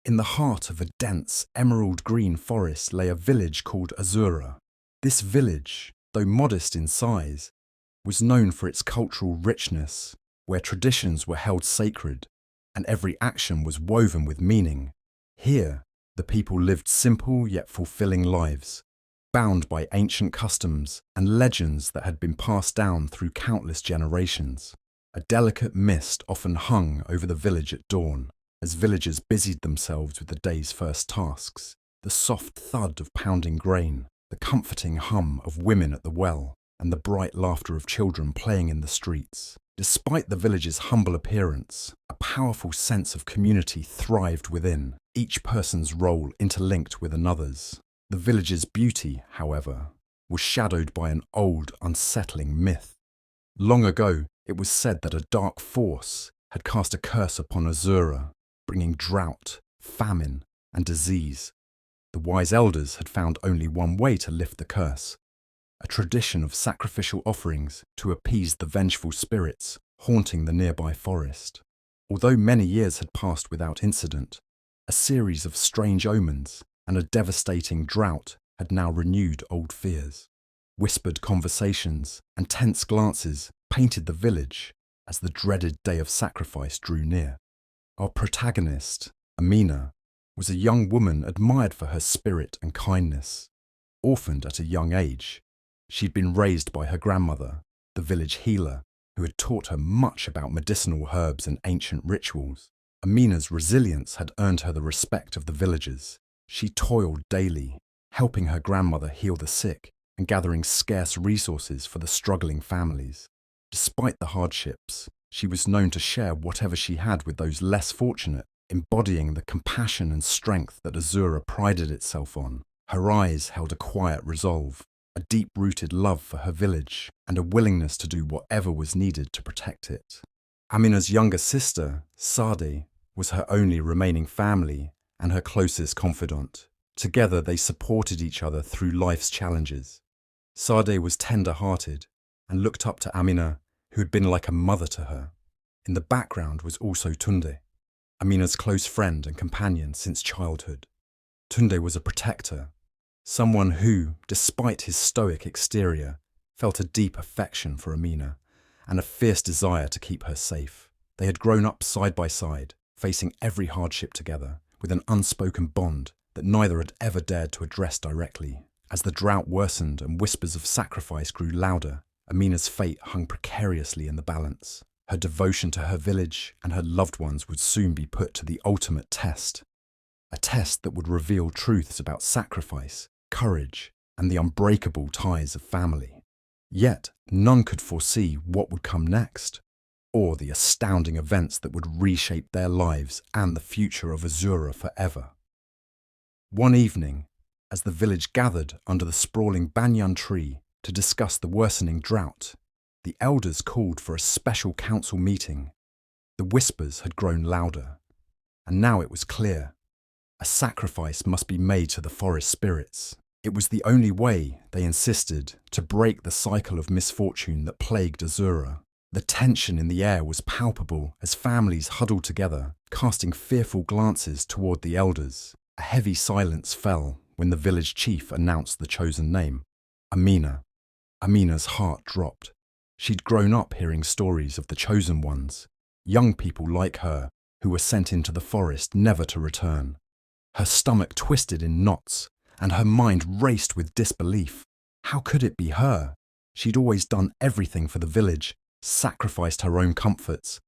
In the heart of a dense, emerald-green forest lay a village called Azura. This village, though modest in size, was known for its cultural richness, where traditions were held sacred and every action was woven with meaning. Here, the people lived simple yet fulfilling lives, bound by ancient customs and legends that had been passed down through countless generations. A delicate mist often hung over the village at dawn, as villagers busied themselves with the day's first tasks. The soft thud of pounding grain, the comforting hum of women at the well, and the bright laughter of children playing in the streets. Despite the village's humble appearance, a powerful sense of community thrived within, each person's role interlinked with another's. The village's beauty, however, was shadowed by an old, unsettling myth. Long ago, it was said that a dark force had cast a curse upon Azura, bringing drought, famine, and disease. The wise elders had found only one way to lift the curse: a tradition of sacrificial offerings to appease the vengeful spirits haunting the nearby forest. Although many years had passed without incident, a series of strange omens and a devastating drought had now renewed old fears. Whispered conversations and tense glances painted the village as the dreaded day of sacrifice drew near. Our protagonist, Amina, was a young woman admired for her spirit and kindness. Orphaned at a young age, she'd been raised by her grandmother, the village healer, who had taught her much about medicinal herbs and ancient rituals. Amina's resilience had earned her the respect of the villagers. She toiled daily, helping her grandmother heal the sick and gathering scarce resources for the struggling families. Despite the hardships, she was known to share whatever she had with those less fortunate, embodying the compassion and strength that Azura prided itself on. Her eyes held a quiet resolve, a deep-rooted love for her village, and a willingness to do whatever was needed to protect it. Amina's younger sister, Sade, was her only remaining family and her closest confidant. Together they supported each other through life's challenges. Sade was tender-hearted and looked up to Amina, who had been like a mother to her. In the background was also Tunde, Amina's close friend and companion since childhood. Tunde was a protector, someone who, despite his stoic exterior, felt a deep affection for Amina and a fierce desire to keep her safe. They had grown up side by side, facing every hardship together, with an unspoken bond that neither had ever dared to address directly. As the drought worsened and whispers of sacrifice grew louder, Amina's fate hung precariously in the balance. Her devotion to her village and her loved ones would soon be put to the ultimate test, a test that would reveal truths about sacrifice, courage, and the unbreakable ties of family. Yet, none could foresee what would come next, or the astounding events that would reshape their lives and the future of Azura forever. One evening, as the village gathered under the sprawling banyan tree to discuss the worsening drought, the elders called for a special council meeting. The whispers had grown louder, and now it was clear: a sacrifice must be made to the forest spirits. It was the only way, they insisted, to break the cycle of misfortune that plagued Azura. The tension in the air was palpable as families huddled together, casting fearful glances toward the elders. A heavy silence fell when the village chief announced the chosen name: Amina. Amina's heart dropped. She'd grown up hearing stories of the chosen ones, young people like her who were sent into the forest never to return. Her stomach twisted in knots, and her mind raced with disbelief. How could it be her? She'd always done everything for the village, sacrificed her own comforts,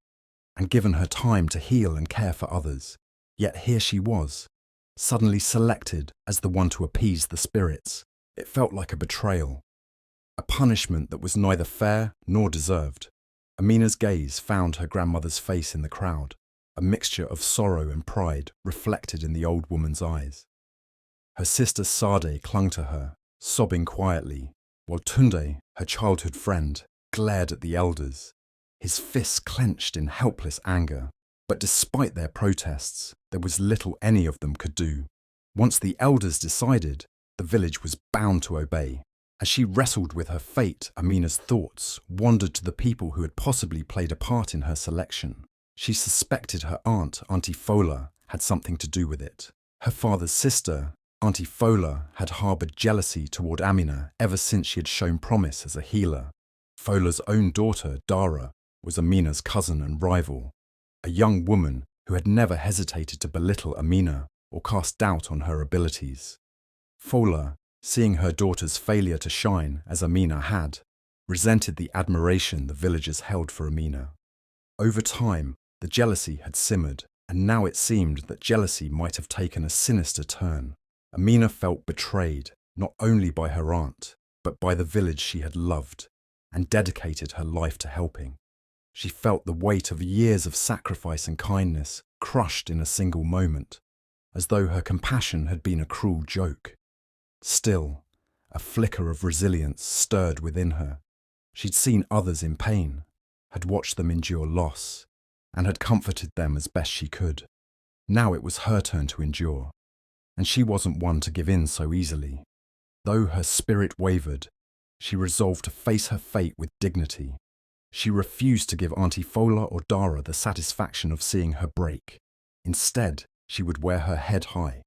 and given her time to heal and care for others. Yet here she was, suddenly selected as the one to appease the spirits. It felt like a betrayal, a punishment that was neither fair nor deserved. Amina's gaze found her grandmother's face in the crowd, a mixture of sorrow and pride reflected in the old woman's eyes. Her sister Sade clung to her, sobbing quietly, while Tunde, her childhood friend, glared at the elders, his fists clenched in helpless anger. But despite their protests, there was little any of them could do. Once the elders decided, the village was bound to obey. As she wrestled with her fate, Amina's thoughts wandered to the people who had possibly played a part in her selection. She suspected her aunt, Auntie Fola, had something to do with it. Her father's sister, Auntie Fola, had harboured jealousy toward Amina ever since she had shown promise as a healer. Fola's own daughter, Dara, was Amina's cousin and rival, a young woman who had never hesitated to belittle Amina or cast doubt on her abilities. Fola, seeing her daughter's failure to shine as Amina had, resented the admiration the villagers held for Amina. Over time, the jealousy had simmered, and now it seemed that jealousy might have taken a sinister turn. Amina felt betrayed, not only by her aunt, but by the village she had loved and dedicated her life to helping. She felt the weight of years of sacrifice and kindness crushed in a single moment, as though her compassion had been a cruel joke. Still, a flicker of resilience stirred within her. She'd seen others in pain, had watched them endure loss, and had comforted them as best she could. Now it was her turn to endure, and she wasn't one to give in so easily. Though her spirit wavered, she resolved to face her fate with dignity. She refused to give Auntie Fola or Dara the satisfaction of seeing her break. Instead, she would wear her head high,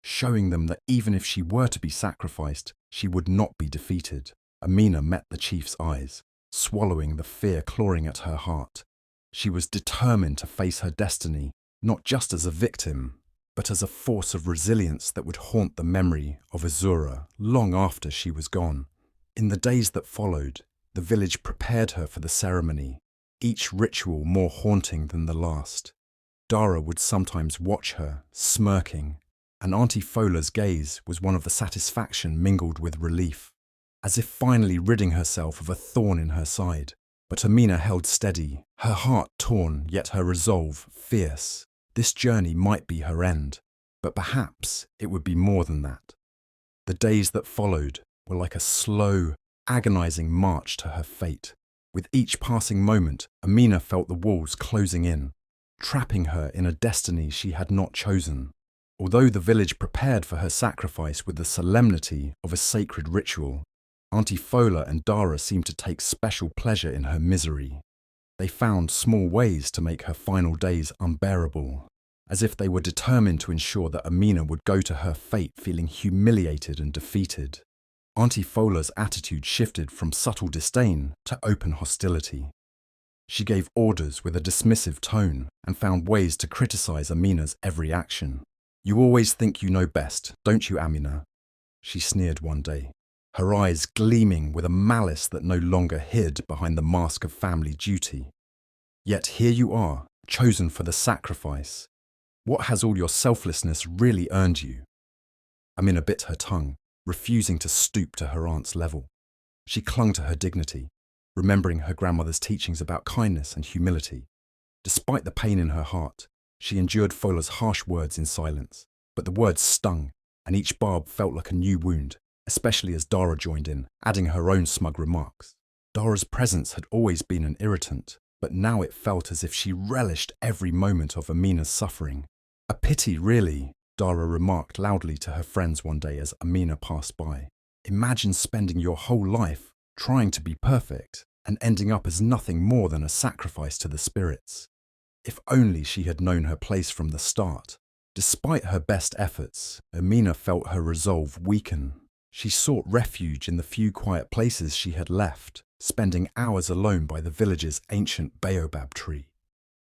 showing them that even if she were to be sacrificed, she would not be defeated. Amina met the chief's eyes, swallowing the fear clawing at her heart. She was determined to face her destiny, not just as a victim, but as a force of resilience that would haunt the memory of Azura long after she was gone. In the days that followed, the village prepared her for the ceremony, each ritual more haunting than the last. Dara would sometimes watch her, smirking, and Auntie Fola's gaze was one of the satisfaction mingled with relief, as if finally ridding herself of a thorn in her side. But Amina held steady, her heart torn, yet her resolve fierce. This journey might be her end, but perhaps it would be more than that. The days that followed were like a slow, agonizing march to her fate. With each passing moment, Amina felt the walls closing in, trapping her in a destiny she had not chosen. Although the village prepared for her sacrifice with the solemnity of a sacred ritual, Auntie Fola and Dara seemed to take special pleasure in her misery. They found small ways to make her final days unbearable, as if they were determined to ensure that Amina would go to her fate feeling humiliated and defeated. Auntie Fola's attitude shifted from subtle disdain to open hostility. She gave orders with a dismissive tone and found ways to criticize Amina's every action. "You always think you know best, don't you, Amina?" she sneered one day, her eyes gleaming with a malice that no longer hid behind the mask of family duty. "Yet here you are, chosen for the sacrifice. What has all your selflessness really earned you?" Amina bit her tongue, refusing to stoop to her aunt's level. She clung to her dignity, remembering her grandmother's teachings about kindness and humility. Despite the pain in her heart, she endured Fola's harsh words in silence, but the words stung, and each barb felt like a new wound, especially as Dara joined in, adding her own smug remarks. Dara's presence had always been an irritant, but now it felt as if she relished every moment of Amina's suffering. "A pity, really," Dara remarked loudly to her friends one day as Amina passed by. "Imagine spending your whole life trying to be perfect and ending up as nothing more than a sacrifice to the spirits." If only she had known her place from the start. Despite her best efforts, Amina felt her resolve weaken. She sought refuge in the few quiet places she had left, spending hours alone by the village's ancient baobab tree.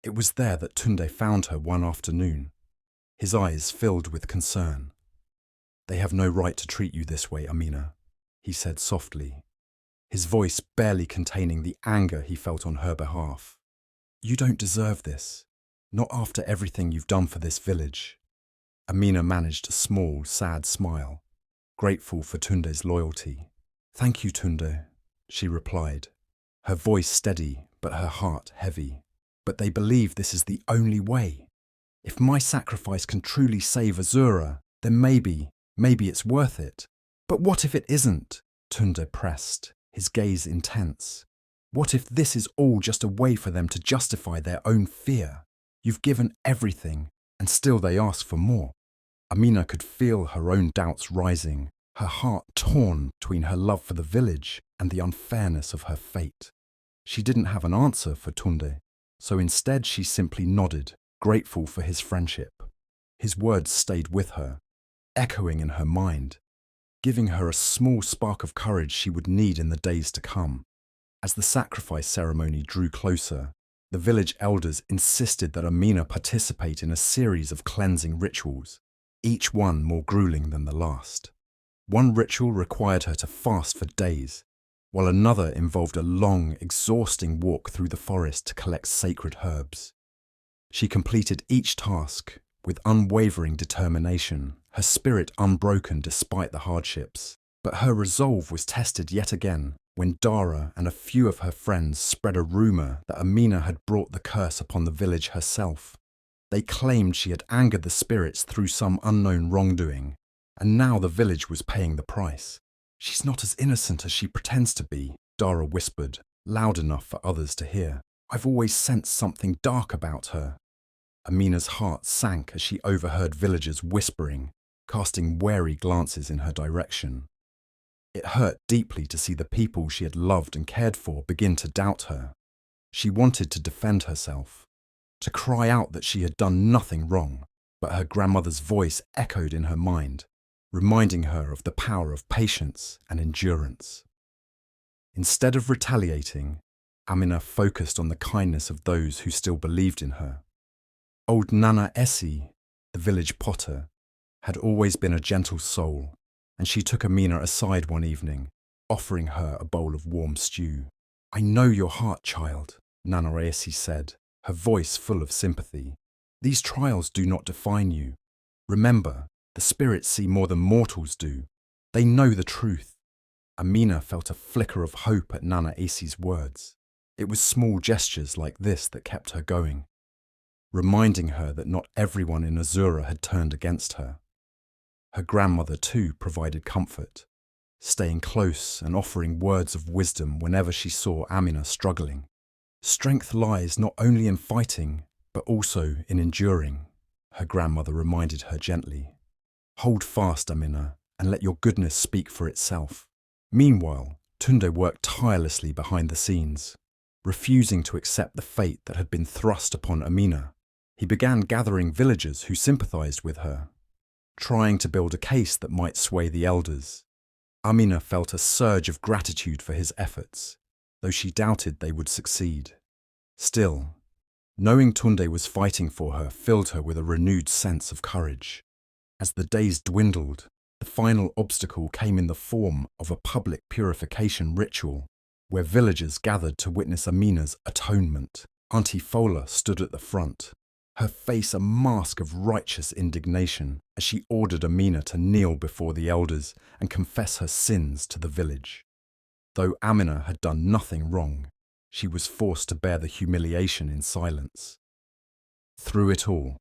It was there that Tunde found her one afternoon, his eyes filled with concern. "They have no right to treat you this way, Amina," he said softly, his voice barely containing the anger he felt on her behalf. "You don't deserve this, not after everything you've done for this village." Amina managed a small, sad smile, grateful for Tunde's loyalty. "Thank you, Tunde," she replied, her voice steady but her heart heavy. "But they believe this is the only way. If my sacrifice can truly save Azura, then maybe it's worth it." "But what if it isn't?" Tunde pressed, his gaze intense. "What if this is all just a way for them to justify their own fear? You've given everything, and still they ask for more." Amina could feel her own doubts rising, her heart torn between her love for the village and the unfairness of her fate. She didn't have an answer for Tunde, so instead she simply nodded, grateful for his friendship. His words stayed with her, echoing in her mind, giving her a small spark of courage she would need in the days to come. As the sacrifice ceremony drew closer, the village elders insisted that Amina participate in a series of cleansing rituals, each one more grueling than the last. One ritual required her to fast for days, while another involved a long, exhausting walk through the forest to collect sacred herbs. She completed each task with unwavering determination, her spirit unbroken despite the hardships. But her resolve was tested yet again when Dara and a few of her friends spread a rumour that Amina had brought the curse upon the village herself. They claimed she had angered the spirits through some unknown wrongdoing, and now the village was paying the price. "She's not as innocent as she pretends to be," Dara whispered, loud enough for others to hear. "I've always sensed something dark about her." Amina's heart sank as she overheard villagers whispering, casting wary glances in her direction. It hurt deeply to see the people she had loved and cared for begin to doubt her. She wanted to defend herself, to cry out that she had done nothing wrong, but her grandmother's voice echoed in her mind, reminding her of the power of patience and endurance. Instead of retaliating, Amina focused on the kindness of those who still believed in her. Old Nana Essie, the village potter, had always been a gentle soul, and she took Amina aside one evening, offering her a bowl of warm stew. "I know your heart, child," Nana Essie said, her voice full of sympathy. "These trials do not define you. Remember, the spirits see more than mortals do. They know the truth." Amina felt a flicker of hope at Nana Essie's words. It was small gestures like this that kept her going, reminding her that not everyone in Azura had turned against her. Her grandmother too provided comfort, staying close and offering words of wisdom whenever she saw Amina struggling. "Strength lies not only in fighting, but also in enduring," her grandmother reminded her gently. "Hold fast, Amina, and let your goodness speak for itself." Meanwhile, Tunde worked tirelessly behind the scenes, refusing to accept the fate that had been thrust upon Amina. He began gathering villagers who sympathized with her, trying to build a case that might sway the elders. Amina felt a surge of gratitude for his efforts, though she doubted they would succeed. Still, knowing Tunde was fighting for her filled her with a renewed sense of courage. As the days dwindled, the final obstacle came in the form of a public purification ritual, where villagers gathered to witness Amina's atonement. Auntie Fola stood at the front, her face a mask of righteous indignation, as she ordered Amina to kneel before the elders and confess her sins to the village. Though Amina had done nothing wrong, she was forced to bear the humiliation in silence. Through it all,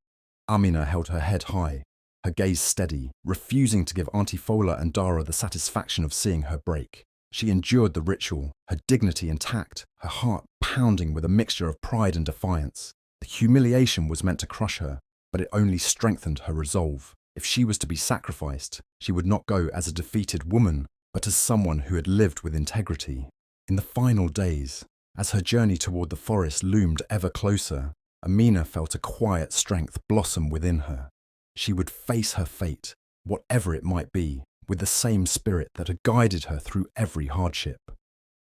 Amina held her head high, her gaze steady, refusing to give Auntie Fola and Dara the satisfaction of seeing her break. She endured the ritual, her dignity intact, her heart pounding with a mixture of pride and defiance. The humiliation was meant to crush her, but it only strengthened her resolve. If she was to be sacrificed, she would not go as a defeated woman, but as someone who had lived with integrity. In the final days, as her journey toward the forest loomed ever closer, Amina felt a quiet strength blossom within her. She would face her fate, whatever it might be, with the same spirit that had guided her through every hardship.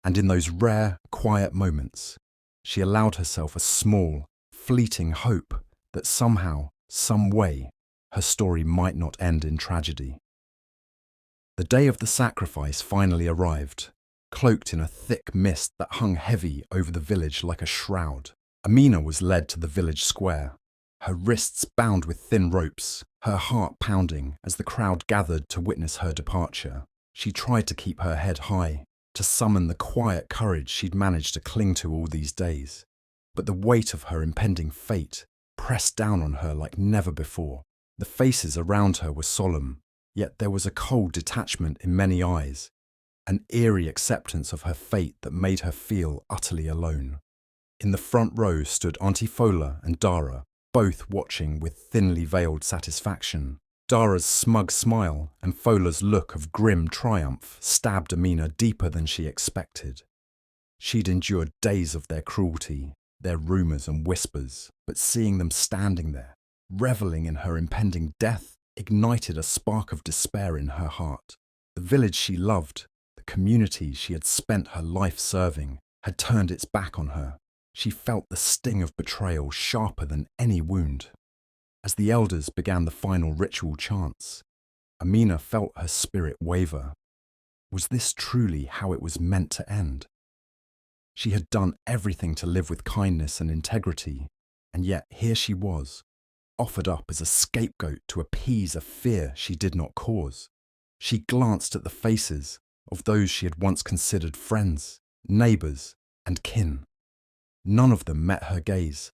And in those rare, quiet moments, she allowed herself a small, fleeting hope that somehow, some way, her story might not end in tragedy. The day of the sacrifice finally arrived, cloaked in a thick mist that hung heavy over the village like a shroud. Amina was led to the village square, her wrists bound with thin ropes, her heart pounding as the crowd gathered to witness her departure. She tried to keep her head high, to summon the quiet courage she'd managed to cling to all these days. But the weight of her impending fate pressed down on her like never before. The faces around her were solemn, yet there was a cold detachment in many eyes, an eerie acceptance of her fate that made her feel utterly alone. In the front row stood Auntie Fola and Dara, both watching with thinly veiled satisfaction. Dara's smug smile and Fola's look of grim triumph stabbed Amina deeper than she expected. She'd endured days of their cruelty, their rumours and whispers, but seeing them standing there, reveling in her impending death, ignited a spark of despair in her heart. The village she loved, the community she had spent her life serving, had turned its back on her. She felt the sting of betrayal sharper than any wound. As the elders began the final ritual chants, Amina felt her spirit waver. Was this truly how it was meant to end? She had done everything to live with kindness and integrity, and yet here she was, offered up as a scapegoat to appease a fear she did not cause. She glanced at the faces of those she had once considered friends, neighbours, and kin. None of them met her gaze.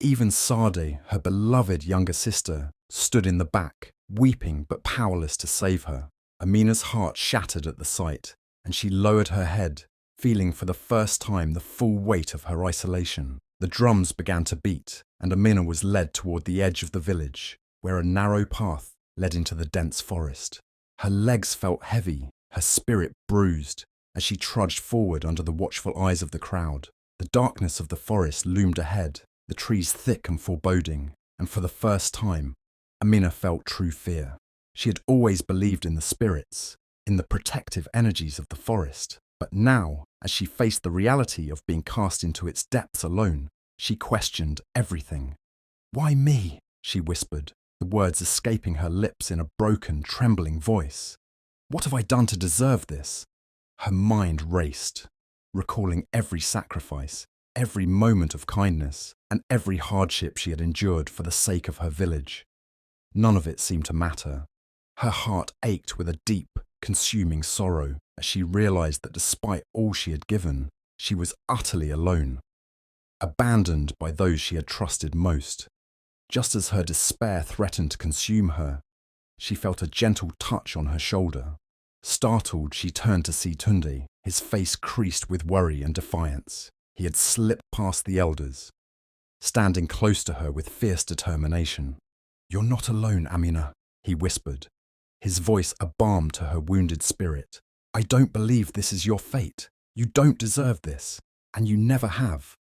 Even Sade, her beloved younger sister, stood in the back, weeping but powerless to save her. Amina's heart shattered at the sight, and she lowered her head, feeling for the first time the full weight of her isolation. The drums began to beat, and Amina was led toward the edge of the village, where a narrow path led into the dense forest. Her legs felt heavy, her spirit bruised, as she trudged forward under the watchful eyes of the crowd. The darkness of the forest loomed ahead, the trees thick and foreboding, and for the first time, Amina felt true fear. She had always believed in the spirits, in the protective energies of the forest, but now, as she faced the reality of being cast into its depths alone, she questioned everything. "Why me?" she whispered, the words escaping her lips in a broken, trembling voice. "What have I done to deserve this?" Her mind raced, recalling every sacrifice, every moment of kindness, and every hardship she had endured for the sake of her village. None of it seemed to matter. Her heart ached with a deep, consuming sorrow as she realized that despite all she had given, she was utterly alone, abandoned by those she had trusted most. Just as her despair threatened to consume her, she felt a gentle touch on her shoulder. Startled, she turned to see Tunde, his face creased with worry and defiance. He had slipped past the elders, standing close to her with fierce determination. "You're not alone, Amina," he whispered, his voice a balm to her wounded spirit. "I don't believe this is your fate. You don't deserve this, and you never have."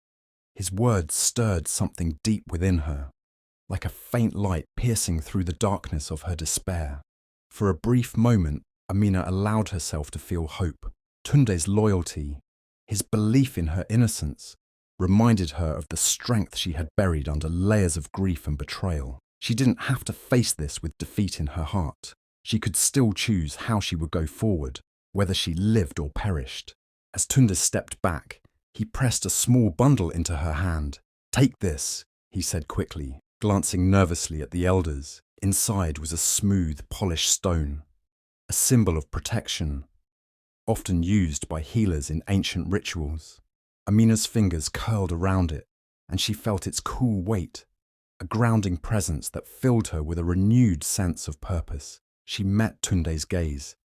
His words stirred something deep within her, like a faint light piercing through the darkness of her despair. For a brief moment, Amina allowed herself to feel hope. Tunde's loyalty, his belief in her innocence, reminded her of the strength she had buried under layers of grief and betrayal. She didn't have to face this with defeat in her heart. She could still choose how she would go forward, whether she lived or perished. As Tunde stepped back, he pressed a small bundle into her hand. "Take this," he said quickly, glancing nervously at the elders. Inside was a smooth, polished stone, a symbol of protection, often used by healers in ancient rituals. Amina's fingers curled around it, and she felt its cool weight, a grounding presence that filled her with a renewed sense of purpose. She met Tunde's gaze,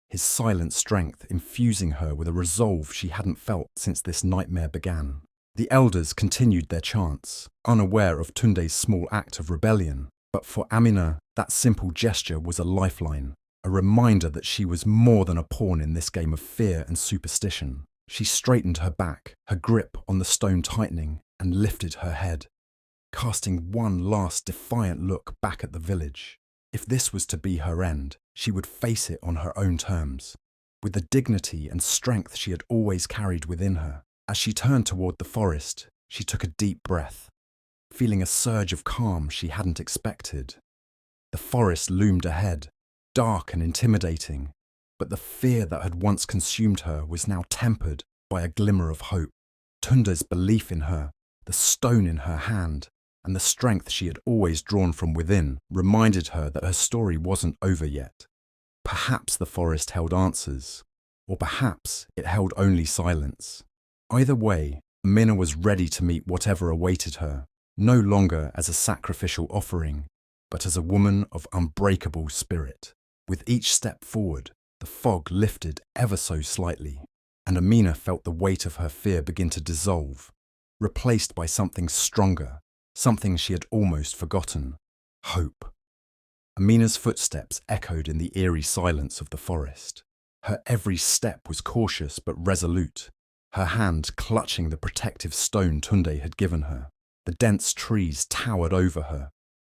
his silent strength infusing her with a resolve she hadn't felt since this nightmare began. The elders continued their chants, unaware of Tunde's small act of rebellion, but for Amina, that simple gesture was a lifeline, a reminder that she was more than a pawn in this game of fear and superstition. She straightened her back, her grip on the stone tightening, and lifted her head, casting one last defiant look back at the village. If this was to be her end, she would face it on her own terms, with the dignity and strength she had always carried within her. As she turned toward the forest, she took a deep breath, feeling a surge of calm she hadn't expected. The forest loomed ahead, dark and intimidating, but the fear that had once consumed her was now tempered by a glimmer of hope. Tunde's belief in her, the stone in her hand, and the strength she had always drawn from within reminded her that her story wasn't over yet. Perhaps the forest held answers, or perhaps it held only silence. Either way, Amina was ready to meet whatever awaited her, no longer as a sacrificial offering, but as a woman of unbreakable spirit. With each step forward, the fog lifted ever so slightly, and Amina felt the weight of her fear begin to dissolve, replaced by something stronger, something she had almost forgotten: hope. Amina's footsteps echoed in the eerie silence of the forest. Her every step was cautious but resolute, her hand clutching the protective stone Tunde had given her. The dense trees towered over her,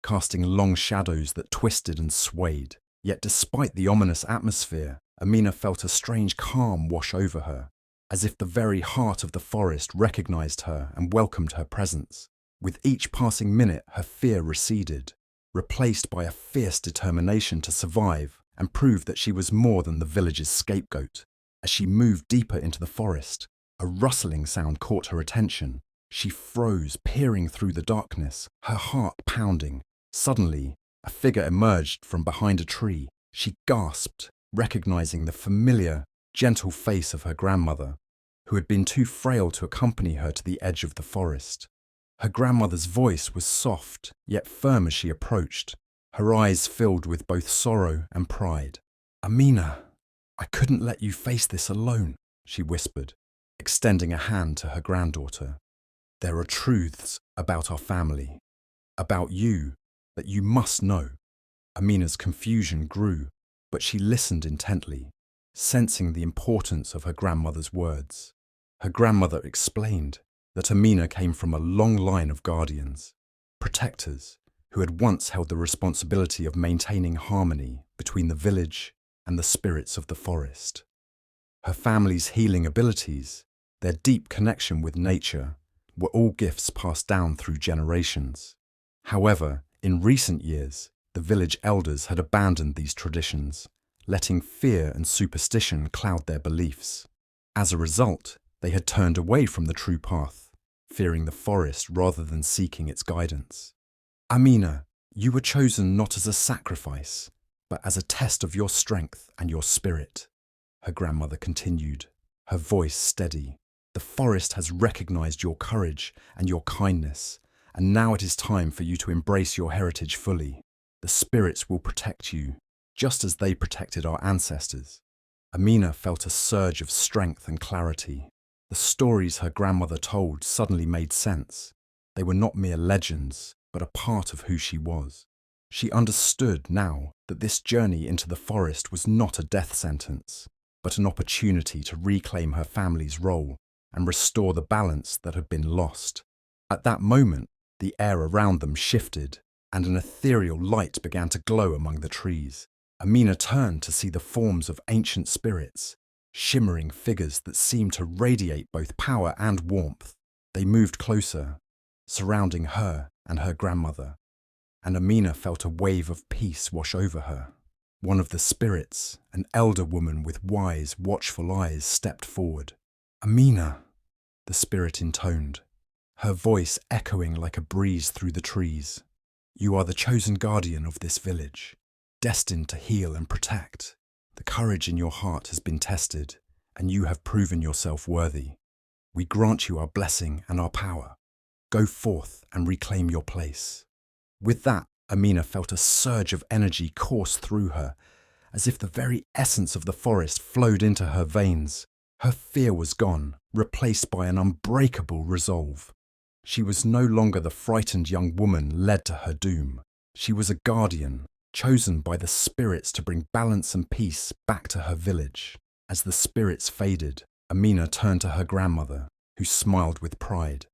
casting long shadows that twisted and swayed. Yet despite the ominous atmosphere, Amina felt a strange calm wash over her, as if the very heart of the forest recognized her and welcomed her presence. With each passing minute, her fear receded, replaced by a fierce determination to survive and prove that she was more than the village's scapegoat. As she moved deeper into the forest, a rustling sound caught her attention. She froze, peering through the darkness, her heart pounding. Suddenly, a figure emerged from behind a tree. She gasped, recognizing the familiar, gentle face of her grandmother, who had been too frail to accompany her to the edge of the forest. Her grandmother's voice was soft, yet firm as she approached, her eyes filled with both sorrow and pride. "Amina, I couldn't let you face this alone," she whispered, extending a hand to her granddaughter. "There are truths about our family, about you, that you must know." Amina's confusion grew, but she listened intently, sensing the importance of her grandmother's words. Her grandmother explained that Amina came from a long line of guardians, protectors, who had once held the responsibility of maintaining harmony between the village and the spirits of the forest. Her family's healing abilities, their deep connection with nature, were all gifts passed down through generations. However, in recent years, the village elders had abandoned these traditions, letting fear and superstition cloud their beliefs. As a result, they had turned away from the true path, fearing the forest rather than seeking its guidance. "Amina, you were chosen not as a sacrifice, but as a test of your strength and your spirit," her grandmother continued, her voice steady. "The forest has recognized your courage and your kindness, and now it is time for you to embrace your heritage fully. The spirits will protect you, just as they protected our ancestors." Amina felt a surge of strength and clarity. The stories her grandmother told suddenly made sense. They were not mere legends, but a part of who she was. She understood now that this journey into the forest was not a death sentence, but an opportunity to reclaim her family's role and restore the balance that had been lost. At that moment, the air around them shifted, and an ethereal light began to glow among the trees. Amina turned to see the forms of ancient spirits, shimmering figures that seemed to radiate both power and warmth. They moved closer, surrounding her and her grandmother, and Amina felt a wave of peace wash over her. One of the spirits, an elder woman with wise, watchful eyes, stepped forward. "Amina," the spirit intoned, her voice echoing like a breeze through the trees. "You are the chosen guardian of this village, destined to heal and protect. The courage in your heart has been tested, and you have proven yourself worthy. We grant you our blessing and our power. Go forth and reclaim your place." With that, Amina felt a surge of energy course through her, as if the very essence of the forest flowed into her veins. Her fear was gone, replaced by an unbreakable resolve. She was no longer the frightened young woman led to her doom. She was a guardian, chosen by the spirits to bring balance and peace back to her village. As the spirits faded, Amina turned to her grandmother, who smiled with pride.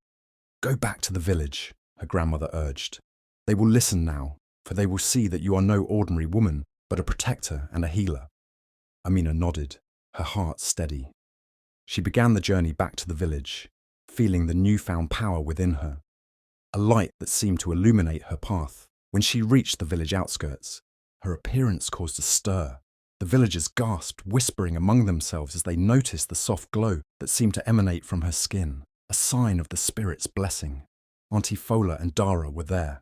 "Go back to the village," her grandmother urged. "They will listen now, for they will see that you are no ordinary woman, but a protector and a healer." Amina nodded, her heart steady. She began the journey back to the village, feeling the newfound power within her, a light that seemed to illuminate her path. When she reached the village outskirts, her appearance caused a stir. The villagers gasped, whispering among themselves as they noticed the soft glow that seemed to emanate from her skin, a sign of the spirit's blessing. Auntie Fola and Dara were there,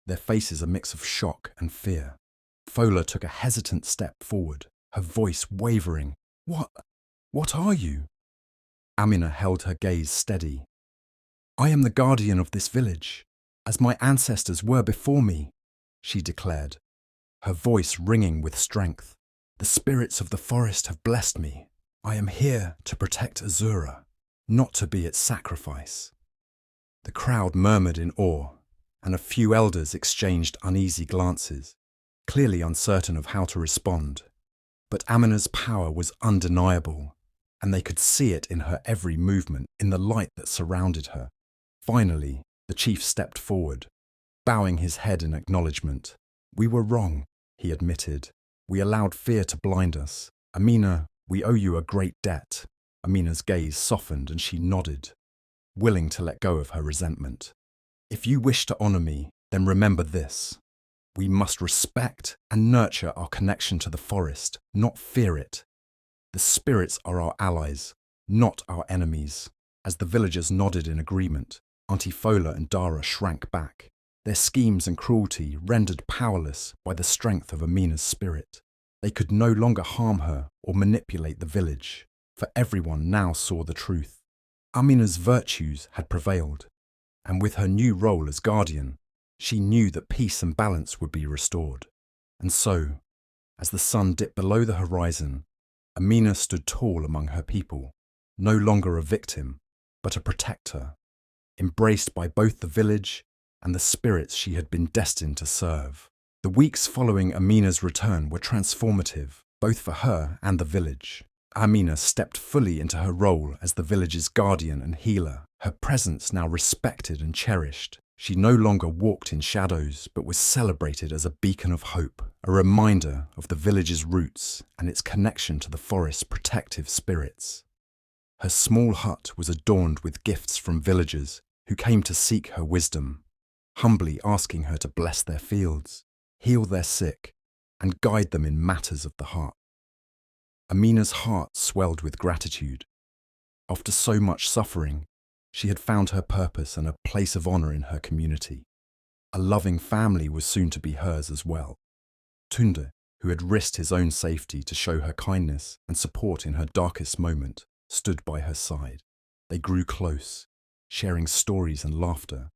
their faces a mix of shock and fear. Fola took a hesitant step forward, her voice wavering. What are you?" Amina held her gaze steady. "I am the guardian of this village, as my ancestors were before me," she declared, her voice ringing with strength. "The spirits of the forest have blessed me. I am here to protect Azura, not to be its sacrifice." The crowd murmured in awe, and a few elders exchanged uneasy glances, clearly uncertain of how to respond. But Amina's power was undeniable, and they could see it in her every movement, in the light that surrounded her. Finally, the chief stepped forward. bowing his head in acknowledgement. "We were wrong," he admitted. "We allowed fear to blind us. Amina, we owe you a great debt." Amina's gaze softened and she nodded, willing to let go of her resentment. "If you wish to honor me, then remember this. We must respect and nurture our connection to the forest, not fear it. The spirits are our allies, not our enemies." As the villagers nodded in agreement, Auntie Fola and Dara shrank back, their schemes and cruelty rendered powerless by the strength of Amina's spirit. They could no longer harm her or manipulate the village, for everyone now saw the truth. Amina's virtues had prevailed, and with her new role as guardian, she knew that peace and balance would be restored. And so, as the sun dipped below the horizon, Amina stood tall among her people, no longer a victim, but a protector, embraced by both the village and the spirits she had been destined to serve. The weeks following Amina's return were transformative, both for her and the village. Amina stepped fully into her role as the village's guardian and healer, her presence now respected and cherished. She no longer walked in shadows, but was celebrated as a beacon of hope, a reminder of the village's roots and its connection to the forest's protective spirits. Her small hut was adorned with gifts from villagers who came to seek her wisdom, humbly asking her to bless their fields, heal their sick, and guide them in matters of the heart. Amina's heart swelled with gratitude. After so much suffering, she had found her purpose and a place of honor in her community. A loving family was soon to be hers as well. Tunde, who had risked his own safety to show her kindness and support in her darkest moment, stood by her side. They grew close, sharing stories and laughter,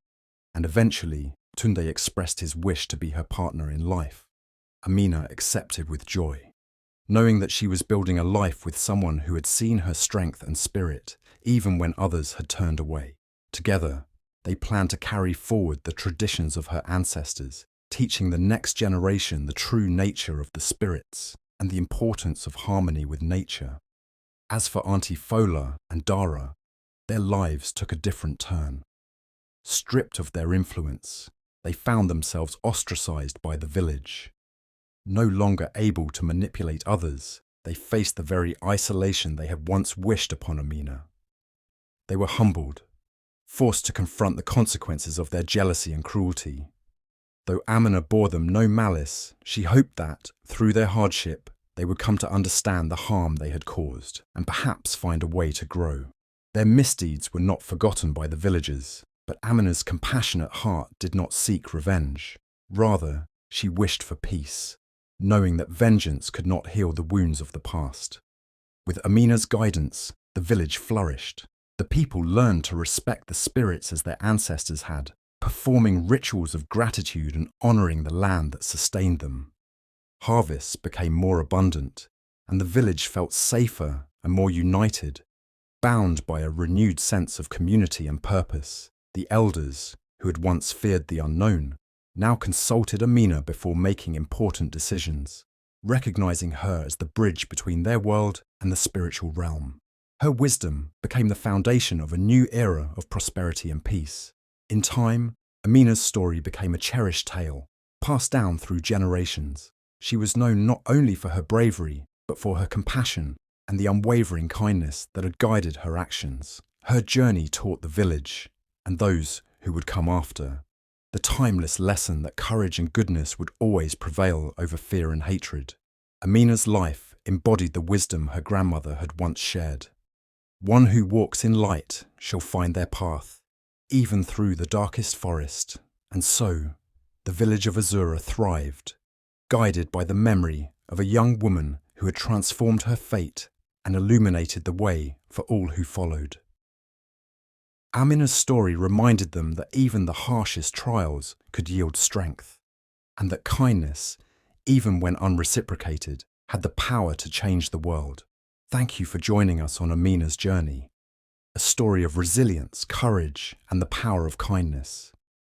and eventually Tunde expressed his wish to be her partner in life. Amina accepted with joy, knowing that she was building a life with someone who had seen her strength and spirit, even when others had turned away. Together, they planned to carry forward the traditions of her ancestors, teaching the next generation the true nature of the spirits and the importance of harmony with nature. As for Auntie Fola and Dara, their lives took a different turn. Stripped of their influence, they found themselves ostracized by the village. No longer able to manipulate others, they faced the very isolation they had once wished upon Amina. They were humbled, forced to confront the consequences of their jealousy and cruelty. Though Amina bore them no malice, she hoped that, through their hardship, they would come to understand the harm they had caused and perhaps find a way to grow. Their misdeeds were not forgotten by the villagers, but Amina's compassionate heart did not seek revenge. Rather, she wished for peace, knowing that vengeance could not heal the wounds of the past. With Amina's guidance, the village flourished. The people learned to respect the spirits as their ancestors had, performing rituals of gratitude and honoring the land that sustained them. Harvests became more abundant, and the village felt safer and more united, bound by a renewed sense of community and purpose. The elders, who had once feared the unknown, now consulted Amina before making important decisions, recognizing her as the bridge between their world and the spiritual realm. Her wisdom became the foundation of a new era of prosperity and peace. In time, Amina's story became a cherished tale, passed down through generations. She was known not only for her bravery, but for her compassion and the unwavering kindness that had guided her actions. Her journey taught the village, and those who would come after, the timeless lesson that courage and goodness would always prevail over fear and hatred. Amina's life embodied the wisdom her grandmother had once shared. One who walks in light shall find their path, even through the darkest forest. And so, the village of Azura thrived, guided by the memory of a young woman who had transformed her fate and illuminated the way for all who followed. Amina's story reminded them that even the harshest trials could yield strength, and that kindness, even when unreciprocated, had the power to change the world. Thank you for joining us on Amina's journey, a story of resilience, courage, and the power of kindness.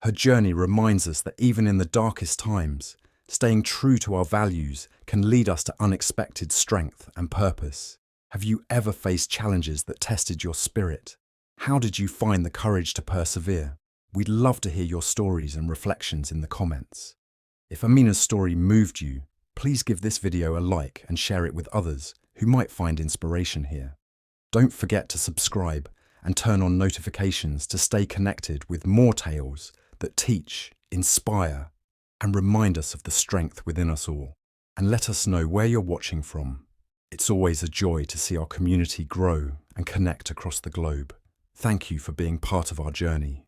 Her journey reminds us that even in the darkest times, staying true to our values can lead us to unexpected strength and purpose. Have you ever faced challenges that tested your spirit? How did you find the courage to persevere? We'd love to hear your stories and reflections in the comments. If Amina's story moved you, please give this video a like and share it with others who might find inspiration here. Don't forget to subscribe and turn on notifications to stay connected with more tales that teach, inspire, and remind us of the strength within us all. And let us know where you're watching from. It's always a joy to see our community grow and connect across the globe. Thank you for being part of our journey.